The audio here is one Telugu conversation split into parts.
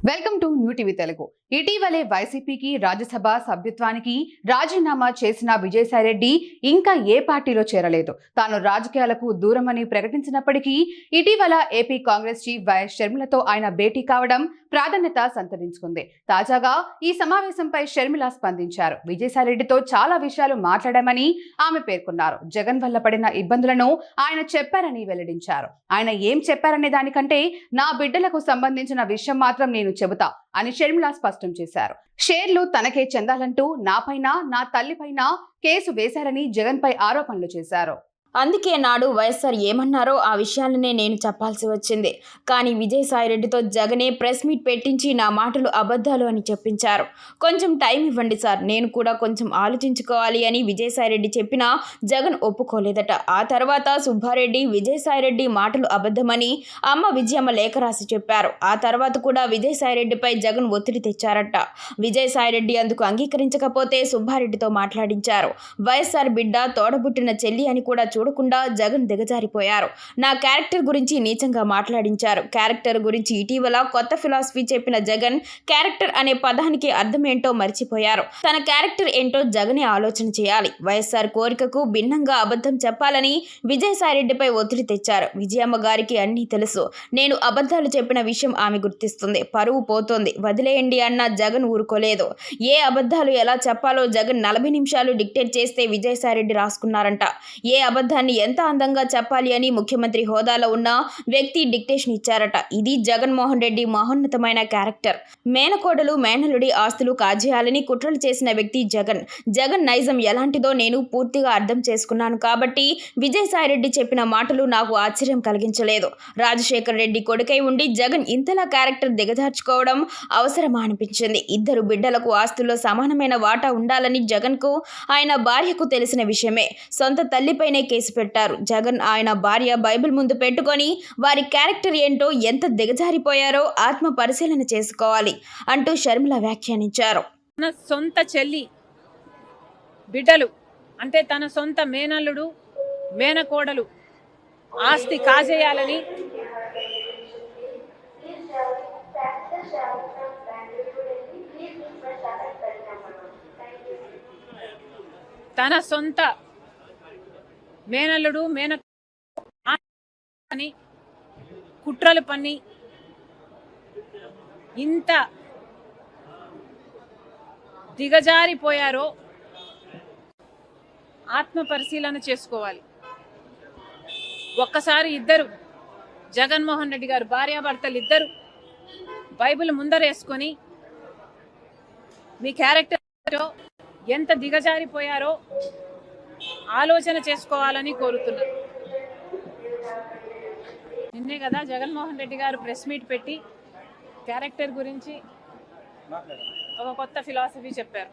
Welcome to new TV Telugu. ఇటీవలే వైసీపీకి రాజ్యసభ సభ్యత్వానికి రాజీనామా చేసిన విజయసాయిరెడ్డి ఇంకా ఏ పార్టీలో చేరలేదు. తాను రాజకీయాలకు దూరమని ప్రకటించినప్పటికీ ఇటీవల ఏపీ కాంగ్రెస్ చీఫ్ వైఎస్ షర్మిలతో ఆయన భేటీ కావడం ప్రాధాన్యత సంతరించుకుంది. తాజాగా ఈ సమావేశంపై షర్మిల స్పందించారు. విజయసాయిరెడ్డితో చాలా విషయాలు మాట్లాడామని ఆమె పేర్కొన్నారు. జగన్ వల్ల పడిన ఇబ్బందులను ఆయన చెప్పారని వెల్లడించారు. ఆయన ఏం చెప్పారనే దానికంటే నా బిడ్డలకు సంబంధించిన విషయం మాత్రం నేను చెబుతా అని షర్మిల స్పష్టం చేశారు. షేర్లు తనకే చెందాలంటూ నాపైన నా తల్లిపైన కేసు వేశారని జగన్ పై ఆరోపణలు చేశారు. అందుకే నాడు వైఎస్ఆర్ ఏమన్నారో ఆ విషయాలనే నేను చెప్పాల్సి వచ్చింది. కానీ విజయసాయిరెడ్డితో జగనే ప్రెస్ మీట్ పెట్టించి నా మాటలు అబద్ధాలు అని చెప్పించారు. కొంచెం టైం ఇవ్వండి సార్, నేను కూడా కొంచెం ఆలోచించుకోవాలి అని విజయసాయిరెడ్డి చెప్పినా జగన్ ఒప్పుకోలేదట. ఆ తర్వాత సుబ్బారెడ్డి విజయసాయిరెడ్డి మాటలు అబద్ధమని అమ్మ విజయమ్మ లేఖ రాసి చెప్పారు. ఆ తర్వాత కూడా విజయసాయిరెడ్డిపై జగన్ ఒత్తిడి తెచ్చారట. విజయసాయిరెడ్డి అందుకు అంగీకరించకపోతే సుబ్బారెడ్డితో మాట్లాడించారు. వైఎస్ఆర్ బిడ్డ తోడబుట్టిన చెల్లి అని కూడా చూడకుండా జగన్ దిగజారిపోయారు. నా క్యారెక్టర్ గురించి నీచంగా మాట్లాడించారు. క్యారెక్టర్ గురించి ఇటీవల కొత్త ఫిలాసఫీ చెప్పిన జగన్ క్యారెక్టర్ అనే పదానికి అర్థం ఏంటో మర్చిపోయారు. తన క్యారెక్టర్ ఏంటో జగనే ఆలోచన చేయాలి. వైఎస్ఆర్ కోరికకు భిన్నంగా అబద్ధం చెప్పాలని విజయసాయిరెడ్డిపై ఒత్తిడి తెచ్చారు. విజయమ్మ గారికి అన్నీ తెలుసు. నేను అబద్ధాలు చెప్పిన విషయం ఆమె గుర్తిస్తుంది. పరువు పోతోంది, వదిలేయండి అన్న జగన్ ఊరుకోలేదు. ఏ అబద్ధాలు ఎలా చెప్పాలో జగన్ 40 నిమిషాలు డిక్టేట్ చేస్తే విజయసాయిరెడ్డి రాసుకున్నారంట. ఏ అబద్ధాన్ని ఎంత అందంగా చెప్పాలి అని ముఖ్యమంత్రి హోదాలో ఉన్న వ్యక్తి డిక్టేషన్ ఇచ్చారట. ఇది జగన్మోహన్ రెడ్డి మహోన్నతమైన క్యారెక్టర్. మేనకోడలు మేనలుడి ఆస్తులు కాజేయాలని కుట్రలు చేసిన వ్యక్తి జగన్. జగన్ నైజం ఎలాంటిదో నేను పూర్తిగా అర్థం చేసుకున్నాను కాబట్టి విజయసాయిరెడ్డి చెప్పిన మాటలు నాకు ఆశ్చర్యం కలిగించలేదు. రాజశేఖర్ రెడ్డి కొడుకై ఉండి జగన్ ఇంతలా క్యారెక్టర్ దిగజార్చుకోవడం అవసరమా అనిపించింది. ఇద్దరు బిడ్డలకు ఆస్తుల్లో సమానమైన వాటా ఉండాలని జగన్కు ఆయన భార్యకు తెలిసిన విషయమే. సొంత తల్లిపైనే కేసు పెట్టారు. జగన్ ఆయన భార్య బైబిల్ ముందు పెట్టుకొని వారి క్యారెక్టర్ ఏంటో ఎంత దిగజారిపోయారో ఆత్మ పరిశీలన చేసుకోవాలి అంటూ షర్మిల వ్యాఖ్యానించారు. తన సొంత చెల్లి బిడ్డలు అంటే తన సొంత మేనల్లుడు మేనకోడలు ఆస్తి కాజేయాలని తన సొంత మేనల్లుడు అని కుట్రలు పన్ని ఇంత దిగజారిపోయారో ఆత్మ పరిశీలన చేసుకోవాలి. ఒక్కసారి ఇద్దరు జగన్మోహన్ రెడ్డి గారు భార్యాభర్తలు ఇద్దరు బైబిల్ ముందరేసుకొని మీ క్యారెక్టర్ ఎంత దిగజారిపోయారో ఆలోచన చేసుకోవాలని కోరుతున్నారు. నిన్నే కదా జగన్మోహన్ రెడ్డి గారు ప్రెస్ మీట్ పెట్టి క్యారెక్టర్ గురించి ఒక కొత్త ఫిలాసఫీ చెప్పారు.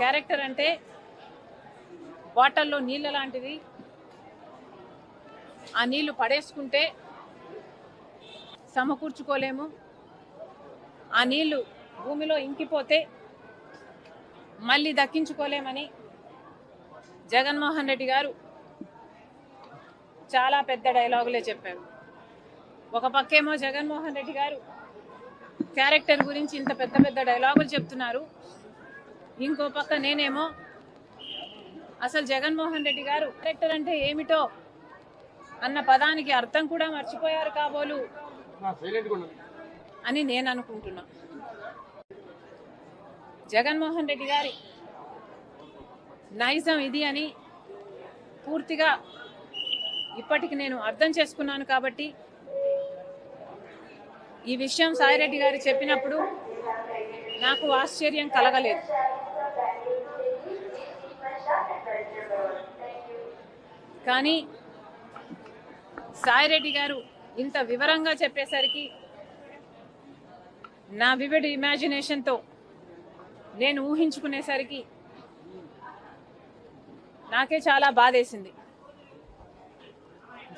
క్యారెక్టర్ అంటే బాటిల్లో నీళ్ళ లాంటిది. ఆ నీళ్లు పడేసుకుంటే సమకూర్చుకోలేము. ఆ నీళ్లు భూమిలో ఇంకిపోతే మళ్ళీ దక్కించుకోలేమని జగన్మోహన్ రెడ్డి గారు చాలా పెద్ద డైలాగులే చెప్పారు. ఒక పక్కేమో జగన్మోహన్ రెడ్డి గారు క్యారెక్టర్ గురించి ఇంత పెద్ద పెద్ద డైలాగులు చెప్తున్నారు. ఇంకో పక్క నేనేమో అసలు జగన్మోహన్ రెడ్డి గారు క్యారెక్టర్ అంటే ఏమిటో అన్న పదానికి అర్థం కూడా మర్చిపోయారు కాబోలు అని నేను అనుకుంటున్నా. జగన్మోహన్ రెడ్డి గారి నైజం ఇది అని పూర్తిగా ఇప్పటికి నేను అర్థం చేసుకున్నాను కాబట్టి ఈ విషయం సాయిరెడ్డి గారు చెప్పినప్పుడు నాకు ఆశ్చర్యం కలగలేదు. కానీ సాయిరెడ్డి గారు ఇంత వివరంగా చెప్పేసరికి నా వివిడ్ ఇమాజినేషన్తో నేను ఊహించుకునేసరికి నాకే చాలా బాధేసింది.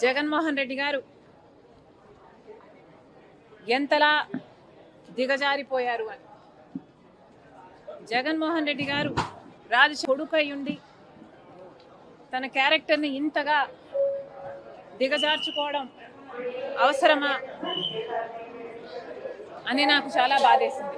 జగన్మోహన్ రెడ్డి గారు ఎంతలా దిగజారిపోయారు అని. జగన్మోహన్ రెడ్డి గారు కొడుకై ఉండి తన క్యారెక్టర్ని ఇంతగా దిగజార్చుకోవడం అవసరమా అని నాకు చాలా బాధేసింది.